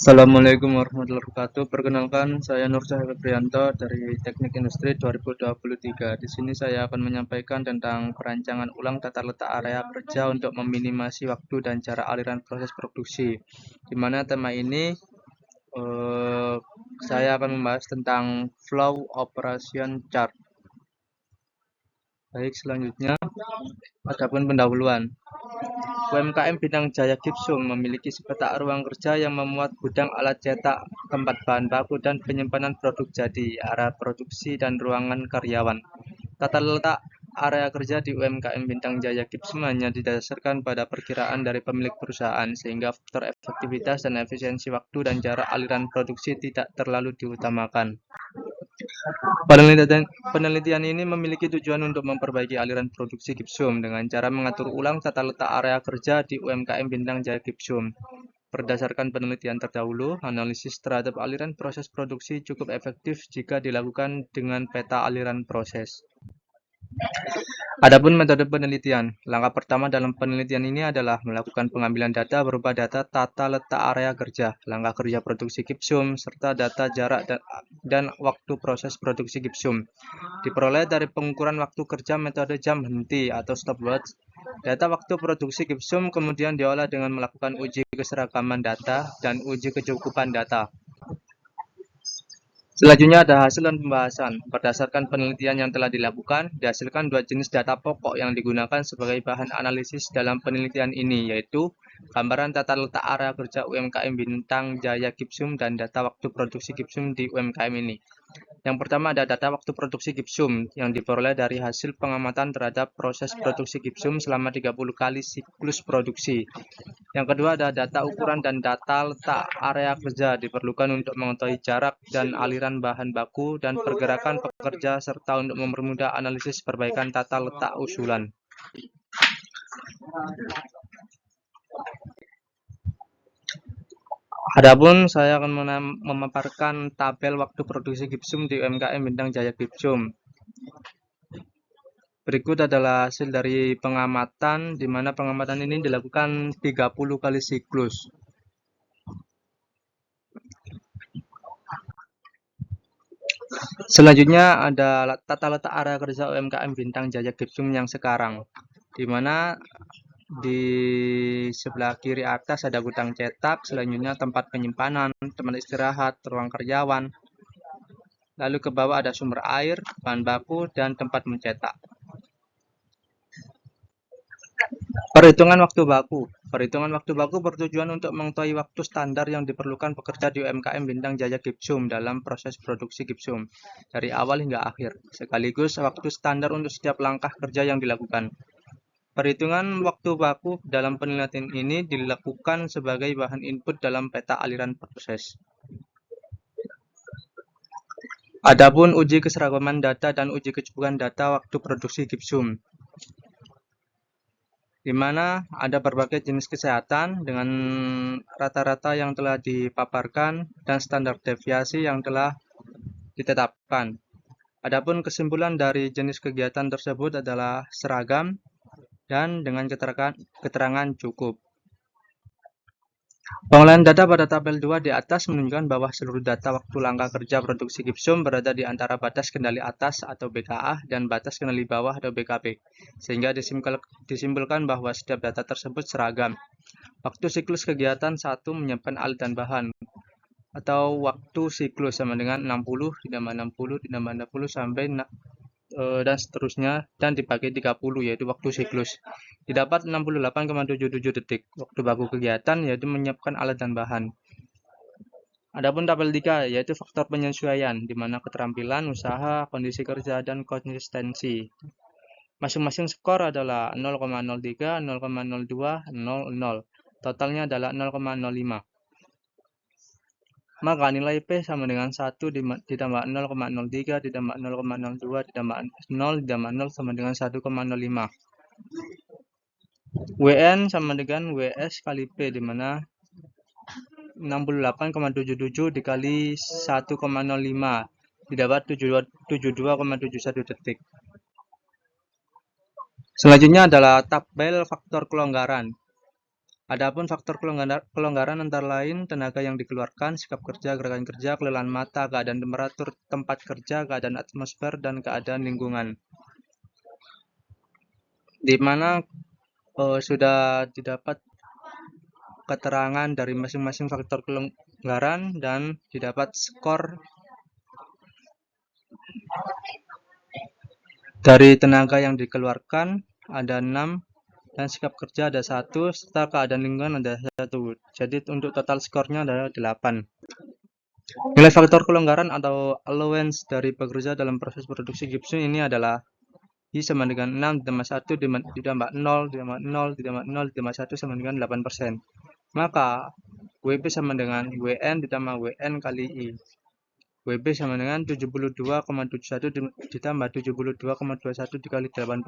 Assalamualaikum warahmatullahi wabarakatuh. Perkenalkan, saya Nur Cahaya Febrianto dari Teknik Industri 2023. Di sini saya akan menyampaikan tentang perancangan ulang tata letak area kerja untuk meminimasi waktu dan cara aliran proses produksi. Di mana tema ini eh, saya akan membahas tentang flow operation chart. Baik, selanjutnya adapun pendahuluan. UMKM Bintang Jaya Gipsum memiliki sepetak ruang kerja yang memuat gudang alat cetak, tempat bahan baku dan penyimpanan produk jadi, area produksi dan ruangan karyawan. Tata letak area kerja di UMKM Bintang Jaya Gipsum hanya didasarkan pada perkiraan dari pemilik perusahaan, sehingga faktor efektivitas dan efisiensi waktu dan jarak aliran produksi tidak terlalu diutamakan. Penelitian ini memiliki tujuan untuk memperbaiki aliran produksi gipsum dengan cara mengatur ulang tata letak area kerja di UMKM Bintang Jaya Gipsum. Berdasarkan penelitian terdahulu, analisis terhadap aliran proses produksi cukup efektif jika dilakukan dengan peta aliran proses. Adapun metode penelitian, langkah pertama dalam penelitian ini adalah melakukan pengambilan data berupa data tata letak area kerja, langkah kerja produksi gipsum, serta data jarak dan waktu proses produksi gipsum. Diperoleh dari pengukuran waktu kerja metode jam henti atau stopwatch. Data waktu produksi gipsum kemudian diolah dengan melakukan uji keseragaman data dan uji kecukupan data. Selanjutnya ada hasil dan pembahasan. Berdasarkan penelitian yang telah dilakukan, dihasilkan dua jenis data pokok yang digunakan sebagai bahan analisis dalam penelitian ini, yaitu gambaran tata letak area kerja UMKM Bintang Jaya Gipsum dan data waktu produksi gipsum di UMKM ini. Yang pertama ada data waktu produksi gipsum yang diperoleh dari hasil pengamatan terhadap proses produksi gipsum selama 30 kali siklus produksi. Yang kedua ada data ukuran dan data letak area kerja diperlukan untuk mengetahui jarak dan aliran bahan baku dan pergerakan pekerja serta untuk mempermudah analisis perbaikan tata letak usulan. Adapun saya akan memaparkan tabel waktu produksi gipsum di UMKM Bintang Jaya Gipsum. Berikut adalah hasil dari pengamatan, di mana pengamatan ini dilakukan 30 kali siklus. Selanjutnya ada tata letak area kerja UMKM Bintang Jaya Gipsum yang sekarang, di mana di sebelah kiri atas ada gudang cetak, selanjutnya tempat penyimpanan, tempat istirahat, ruang karyawan. Lalu ke bawah ada sumber air, bahan baku, dan tempat mencetak. Perhitungan waktu baku. Perhitungan waktu baku bertujuan untuk mengetahui waktu standar yang diperlukan pekerja di UMKM Bintang Jaya Gipsum dalam proses produksi gipsum, dari awal hingga akhir, sekaligus waktu standar untuk setiap langkah kerja yang dilakukan. Perhitungan waktu baku dalam penelitian ini dilakukan sebagai bahan input dalam peta aliran proses. Adapun uji keseragaman data dan uji kecukupan data waktu produksi gipsum, di mana ada berbagai jenis kesehatan dengan rata-rata yang telah dipaparkan dan standar deviasi yang telah ditetapkan. Adapun kesimpulan dari jenis kegiatan tersebut adalah seragam dan dengan keterangan cukup. Pengolahan data pada tabel 2 di atas menunjukkan bahwa seluruh data waktu langkah kerja produksi gipsum berada di antara batas kendali atas atau BKA dan batas kendali bawah atau BKB, sehingga disimpulkan bahwa setiap data tersebut seragam. Waktu siklus kegiatan 1 menyiapkan alat dan bahan, atau waktu siklus sama dengan 60 ditambah 60 ditambah 60 sampai dan seterusnya, dan dibagi 30 yaitu waktu siklus. Didapat 68,77 detik. Waktu baku kegiatan yaitu menyiapkan alat dan bahan. Adapun tabel 3 yaitu faktor penyesuaian, di mana keterampilan, usaha, kondisi kerja, dan konsistensi. Masing-masing skor adalah 0,03, 0,02, 00. Totalnya adalah 0,05. Maka nilai P sama dengan 1 ditambah 0,03 ditambah 0,02 ditambah 0 ditambah 0 sama dengan 1,05. WN sama dengan WS kali P, di mana 68,77 dikali 1,05 didapat 72,71 detik. Selanjutnya adalah tabel faktor kelonggaran. Adapun faktor kelonggaran antara lain tenaga yang dikeluarkan, sikap kerja, gerakan kerja, kelelahan mata, keadaan temperatur tempat kerja, keadaan atmosfer, dan keadaan lingkungan. Di mana sudah didapat keterangan dari masing-masing faktor kelonggaran dan didapat skor dari tenaga yang dikeluarkan ada 6 dan sikap kerja ada 1 serta keadaan lingkungan ada 1. Jadi untuk total skornya adalah 8. Nilai faktor kelonggaran atau allowance dari pekerja dalam proses produksi gipsum ini adalah I sama dengan 6 ditambah 1 ditambah 0 ditambah 0 ditambah 0 ditambah 1 sama dengan 8%. Maka WP sama dengan WN ditambah WN kali I. WP sama dengan 72,71 ditambah 72,21 dikali 8%,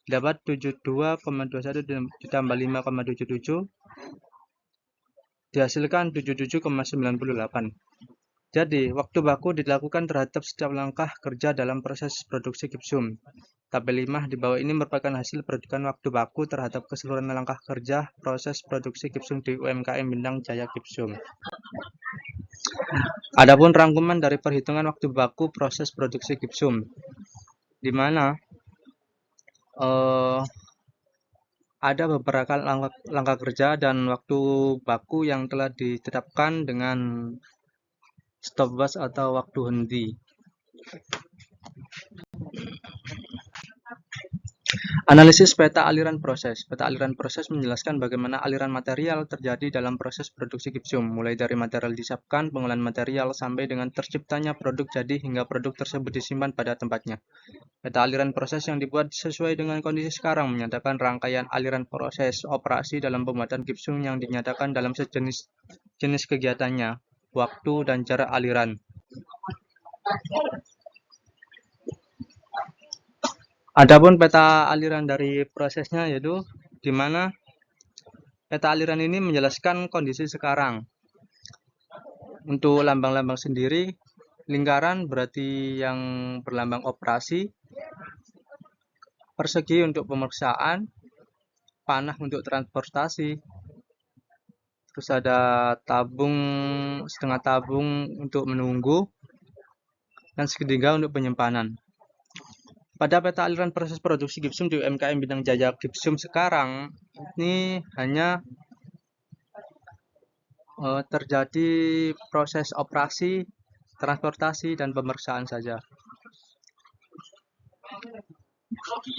dapat 72,21 ditambah 5,77, dihasilkan 77,98. Jadi, waktu baku dilakukan terhadap setiap langkah kerja dalam proses produksi gipsum. Tabel 5 di bawah ini merupakan hasil perhitungan waktu baku terhadap keseluruhan langkah kerja proses produksi gipsum di UMKM Bintang Jaya Gipsum. Adapun rangkuman dari perhitungan waktu baku proses produksi gipsum, di mana ada beberapa langkah kerja dan waktu baku yang telah ditetapkan dengan stopwatch atau waktu henti. Analisis peta aliran proses. Peta aliran proses menjelaskan bagaimana aliran material terjadi dalam proses produksi gipsum, mulai dari material disiapkan, pengolahan material, sampai dengan terciptanya produk jadi hingga produk tersebut disimpan pada tempatnya. Peta aliran proses yang dibuat sesuai dengan kondisi sekarang menyatakan rangkaian aliran proses operasi dalam pembuatan gipsum yang dinyatakan dalam jenis kegiatannya, waktu, dan jarak aliran. Adapun peta aliran dari prosesnya yaitu di mana peta aliran ini menjelaskan kondisi sekarang. Untuk lambang-lambang sendiri, lingkaran berarti yang berlambang operasi, persegi untuk pemeriksaan, panah untuk transportasi, terus ada tabung, setengah tabung untuk menunggu, dan segitiga untuk penyimpanan. Pada peta aliran proses produksi gipsum di UMKM Bintang Jaya Gipsum sekarang, ini hanya terjadi proses operasi, transportasi, dan pemeriksaan saja.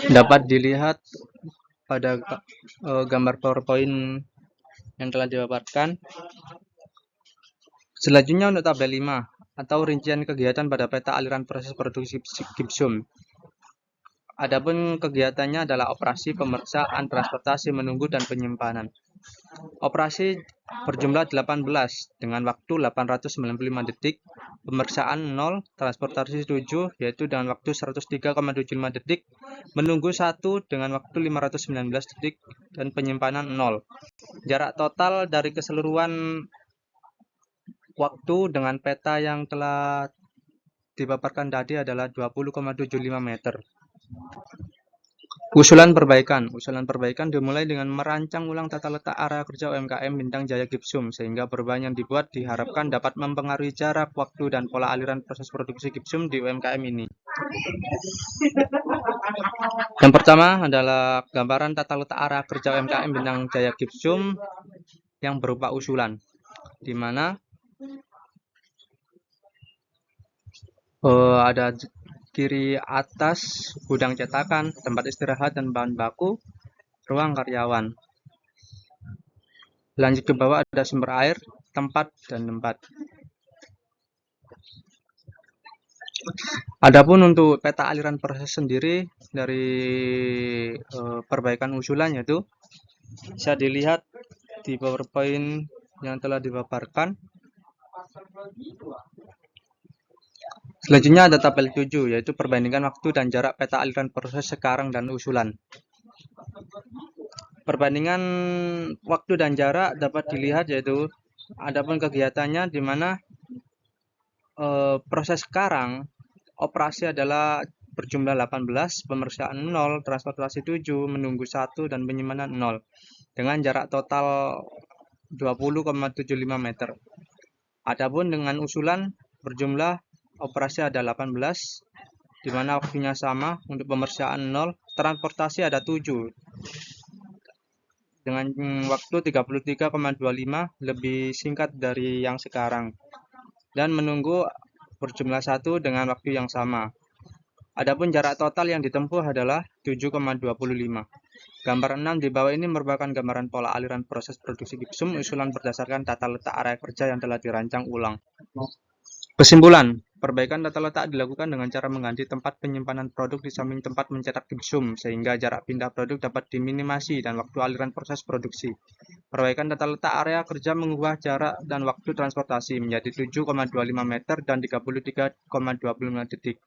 Dapat dilihat pada gambar PowerPoint yang telah dipaparkan. Selanjutnya untuk tabel 5 atau rincian kegiatan pada peta aliran proses produksi gipsum. Adapun kegiatannya adalah operasi, pemeriksaan, transportasi, menunggu, dan penyimpanan. Operasi berjumlah 18 dengan waktu 895 detik, pemeriksaan 0, transportasi 7 yaitu dengan waktu 103,75 detik, menunggu 1 dengan waktu 519 detik, dan penyimpanan 0. Jarak total dari keseluruhan waktu dengan peta yang telah dipaparkan tadi adalah 20,75 meter. Usulan perbaikan dimulai dengan merancang ulang tata letak area kerja UMKM Bintang Jaya Gipsum sehingga perubahan yang dibuat diharapkan dapat mempengaruhi jarak, waktu, dan pola aliran proses produksi gipsum di UMKM ini. Yang pertama adalah gambaran tata letak area kerja UMKM Bintang Jaya Gipsum yang berupa usulan, di mana ada kiri atas gudang cetakan, tempat istirahat dan bahan baku, ruang karyawan. Lanjut ke bawah ada sumber air, tempat, dan tempat. Adapun untuk peta aliran proses sendiri dari perbaikan usulannya itu bisa dilihat di PowerPoint yang telah dipaparkan. Selanjutnya ada tabel 7 yaitu perbandingan waktu dan jarak peta aliran proses sekarang dan usulan. Perbandingan waktu dan jarak dapat dilihat yaitu adapun kegiatannya di mana proses sekarang operasi adalah berjumlah 18, pemeriksaan 0, transportasi 7, menunggu 1, dan penyimpanan 0. dengan jarak total 20,75 meter. Adapun dengan usulan berjumlah operasi ada 18, di mana waktunya sama. Untuk pemeriksaan 0, transportasi ada 7 dengan waktu 33,25, lebih singkat dari yang sekarang, dan menunggu berjumlah 1 dengan waktu yang sama. Adapun jarak total yang ditempuh adalah 7,25. Gambar 6 di bawah ini merupakan gambaran pola aliran proses produksi gipsum usulan berdasarkan tata letak area kerja yang telah dirancang ulang. Kesimpulan, perbaikan tata letak dilakukan dengan cara mengganti tempat penyimpanan produk di samping tempat mencetak gipsum, sehingga jarak pindah produk dapat diminimasi dan waktu aliran proses produksi. Perbaikan tata letak area kerja mengubah jarak dan waktu transportasi menjadi 7,25 meter dan 33,25 detik.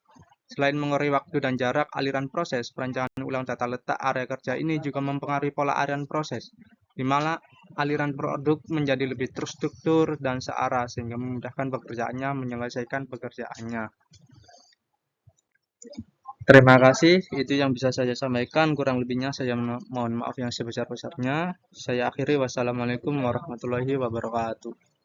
Selain mengurangi waktu dan jarak aliran proses, perancangan ulang tata letak area kerja ini juga mempengaruhi pola aliran proses, di mana aliran produk menjadi lebih terstruktur dan searah sehingga memudahkan pekerjaannya menyelesaikan pekerjaannya. Terima kasih, itu yang bisa saya sampaikan. Kurang lebihnya saya mohon maaf yang sebesar-besarnya. Saya akhiri, wassalamualaikum warahmatullahi wabarakatuh.